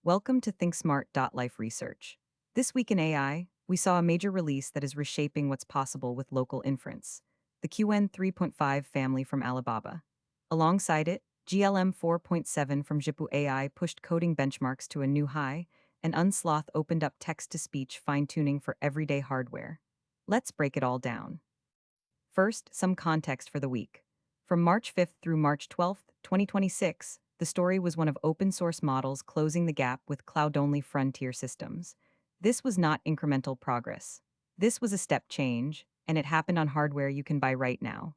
Welcome to ThinkSmart.life Research. This week in AI, we saw a major release that is reshaping what's possible with local inference, the Qwen3.5 family from Alibaba. Alongside it, GLM-4.7 from Zhipu AI pushed coding benchmarks to a new high, and Unsloth opened up text-to-speech fine-tuning for everyday hardware. Let's break it all down. First, some context for the week. From March 5th through March 12th, 2026, the story was one of open source models closing the gap with cloud-only frontier systems. This was not incremental progress. This was a step change, and it happened on hardware you can buy right now.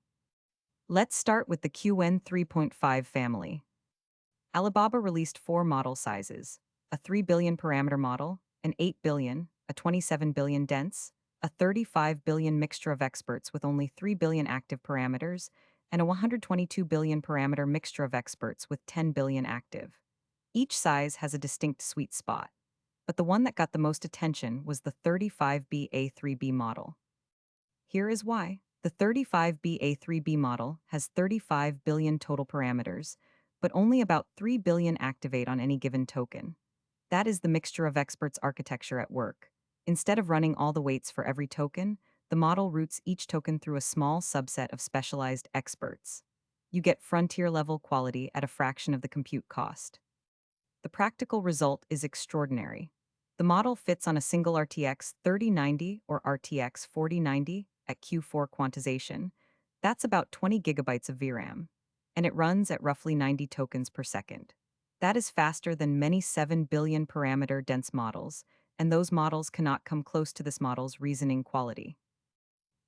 Let's start with the Qwen3.5 family. Alibaba released four model sizes: a 3 billion parameter model, an 8 billion, a 27 billion dense, a 35 billion mixture of experts with only 3 billion active parameters, and a 122 billion parameter mixture of experts with 10 billion active. Each size has a distinct sweet spot, but the one that got the most attention was the 35B-A3B model. Here is why. The 35B-A3B model has 35 billion total parameters, but only about 3 billion activate on any given token. That is the mixture of experts architecture at work. Instead of running all the weights for every token, the model routes each token through a small subset of specialized experts. You get frontier-level quality at a fraction of the compute cost. The practical result is extraordinary. The model fits on a single RTX 3090 or RTX 4090 at Q4 quantization. That's about 20 gigabytes of VRAM, and it runs at roughly 90 tokens per second. That is faster than many 7 billion parameter dense models, and those models cannot come close to this model's reasoning quality.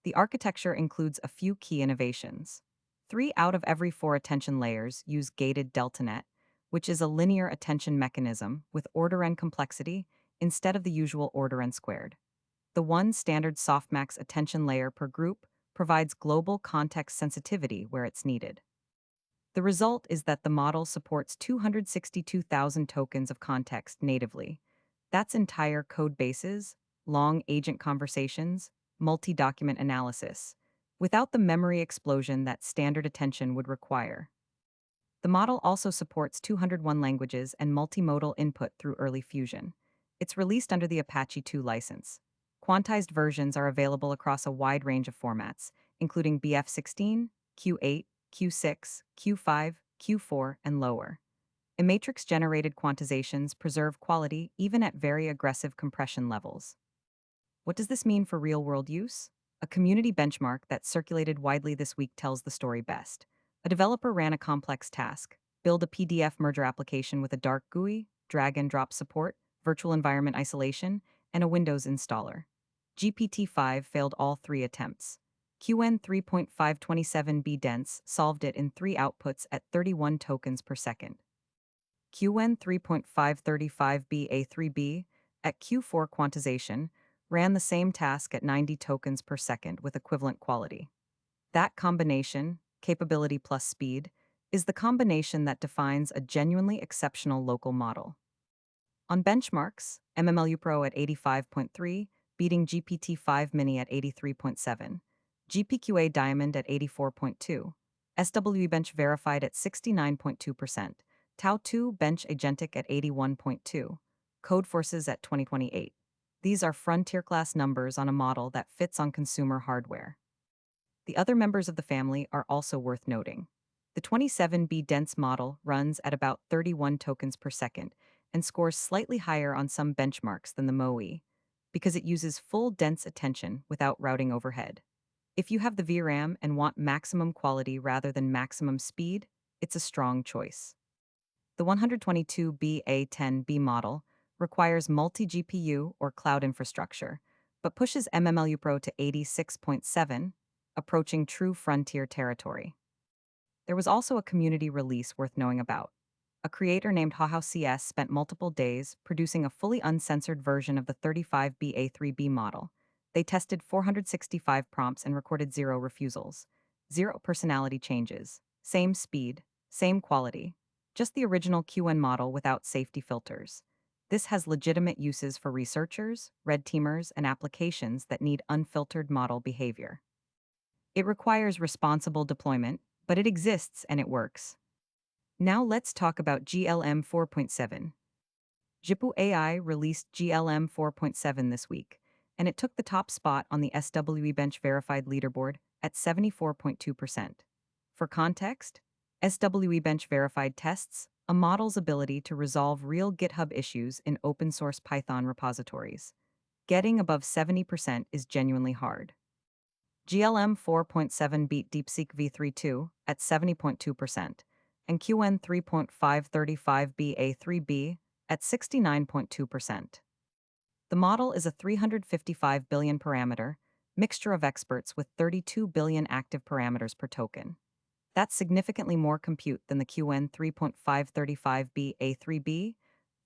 The architecture includes a few key innovations. 3 out of every 4 attention layers use gated DeltaNet, which is a linear attention mechanism with order n complexity instead of the usual order n squared. The one standard softmax attention layer per group provides global context sensitivity where it's needed. The result is that the model supports 262,000 tokens of context natively. That's entire code bases, long agent conversations, multi-document analysis, without the memory explosion that standard attention would require. The model also supports 201 languages and multimodal input through early fusion. It's released under the Apache 2 license. Quantized versions are available across a wide range of formats, including BF16, Q8, Q6, Q5, Q4, and lower. Matrix-generated quantizations preserve quality even at very aggressive compression levels. What does this mean for real-world use? A community benchmark that circulated widely this week tells the story best. A developer ran a complex task: build a PDF merger application with a dark GUI, drag-and-drop support, virtual environment isolation, and a Windows installer. GPT-5 failed all 3 attempts. Qwen3.5 27B dense solved it in 3 outputs at 31 tokens per second. Qwen3.5 35B A3B at Q4 quantization ran the same task at 90 tokens per second with equivalent quality. That combination, capability plus speed, is the combination that defines a genuinely exceptional local model. On benchmarks, MMLU Pro at 85.3, beating GPT-5 Mini at 83.7, GPQA Diamond at 84.2, SWE-bench verified at 69.2%, Tau2 bench agentic at 81.2, Codeforces at 2028. These are frontier-class numbers on a model that fits on consumer hardware. The other members of the family are also worth noting. The 27B dense model runs at about 31 tokens per second and scores slightly higher on some benchmarks than the MoE, because it uses full dense attention without routing overhead. If you have the VRAM and want maximum quality rather than maximum speed, it's a strong choice. The 122B-A10B model requires multi-GPU or cloud infrastructure, but pushes MMLU Pro to 86.7, approaching true frontier territory. There was also a community release worth knowing about. A creator named HaHaoCS spent multiple days producing a fully uncensored version of the 35B-A3B model. They tested 465 prompts and recorded 0 refusals, 0 personality changes, same speed, same quality, just the original Qwen model without safety filters. This has legitimate uses for researchers, red teamers, and applications that need unfiltered model behavior. It requires responsible deployment, but it exists and it works. Now let's talk about GLM 4.7. Jipu AI released GLM 4.7 this week, and it took the top spot on the SWE-bench verified leaderboard at 74.2%. For context, SWE-bench verified tests a model's ability to resolve real GitHub issues in open-source Python repositories. Getting above 70% is genuinely hard. GLM 4.7 beat DeepSeek v3.2 at 70.2%, and Qwen3.5 35B A3B at 69.2%. The model is a 355 billion parameter mixture of experts with 32 billion active parameters per token. That's significantly more compute than the Qwen3.5 35B A3B,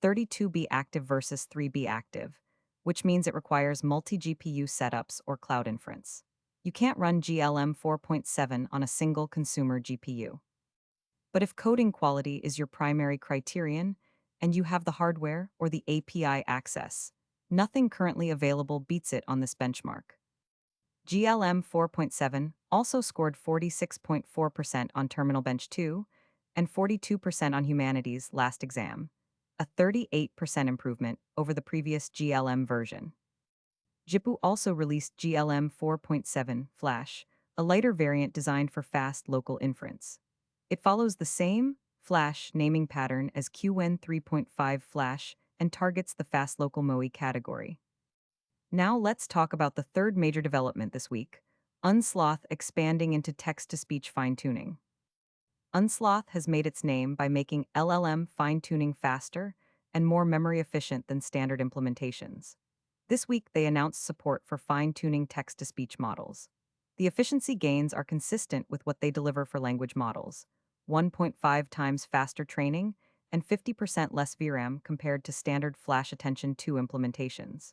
32B active versus 3B active, which means it requires multi-GPU setups or cloud inference. You can't run GLM 4.7 on a single consumer GPU. But if coding quality is your primary criterion, and you have the hardware or the API access, nothing currently available beats it on this benchmark. GLM 4.7 also scored 46.4% on Terminal Bench 2 and 42% on Humanities last exam, a 38% improvement over the previous GLM version. Jipu also released GLM 4.7 Flash, a lighter variant designed for fast local inference. It follows the same Flash naming pattern as Qwen3.5 Flash and targets the fast local MoE category. Now let's talk about the third major development this week, Unsloth expanding into text-to-speech fine-tuning. Unsloth has made its name by making LLM fine-tuning faster and more memory-efficient than standard implementations. This week, they announced support for fine-tuning text-to-speech models. The efficiency gains are consistent with what they deliver for language models, 1.5 times faster training and 50% less VRAM compared to standard Flash Attention 2 implementations.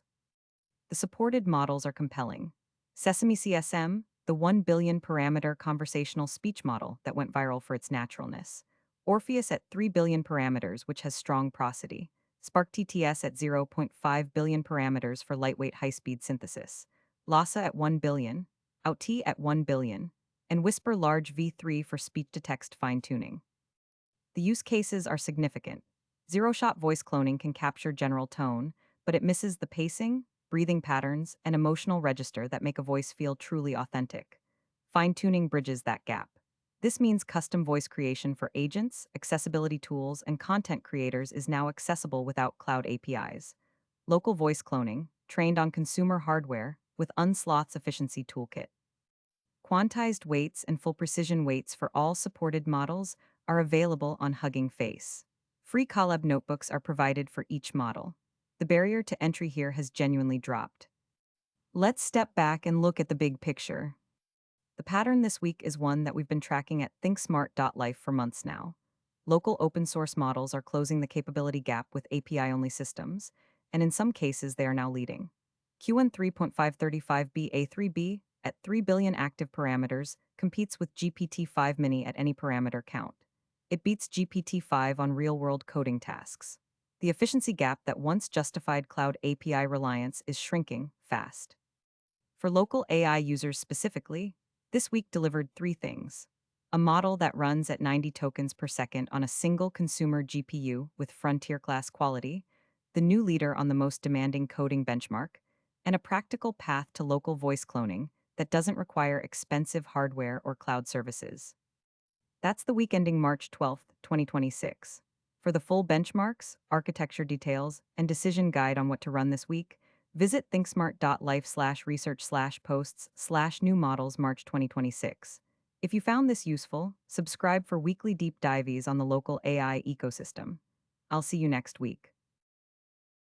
The supported models are compelling. Sesame CSM, the 1 billion parameter conversational speech model that went viral for its naturalness. Orpheus at 3 billion parameters, which has strong prosody. Spark TTS at 0.5 billion parameters for lightweight high-speed synthesis. Lhasa at 1 billion, OutT at 1 billion, and Whisper Large v3 for speech-to-text fine-tuning. The use cases are significant. Zero-shot voice cloning can capture general tone, but it misses the pacing, breathing patterns, and emotional register that make a voice feel truly authentic. Fine-tuning bridges that gap. This means custom voice creation for agents, accessibility tools, and content creators is now accessible without cloud APIs. Local voice cloning, trained on consumer hardware, with Unsloth's efficiency toolkit. Quantized weights and full precision weights for all supported models are available on Hugging Face. Free Colab notebooks are provided for each model. The barrier to entry here has genuinely dropped. Let's step back and look at the big picture. The pattern this week is one that we've been tracking at ThinkSmart.life for months now. Local open source models are closing the capability gap with API-only systems, and in some cases they are now leading. Qwen3.5 35B A3B at 3 billion active parameters competes with GPT-5 Mini at any parameter count. It beats GPT-5 on real-world coding tasks. The efficiency gap that once justified cloud API reliance is shrinking fast. For local AI users specifically, this week delivered three things. A model that runs at 90 tokens per second on a single consumer GPU with frontier-class quality, the new leader on the most demanding coding benchmark, and a practical path to local voice cloning that doesn't require expensive hardware or cloud services. That's the week ending March 12, 2026. For the full benchmarks, architecture details, and decision guide on what to run this week, visit thinksmart.life/research/posts/new models March 2026. If you found this useful, subscribe for weekly deep dives on the local AI ecosystem. I'll see you next week.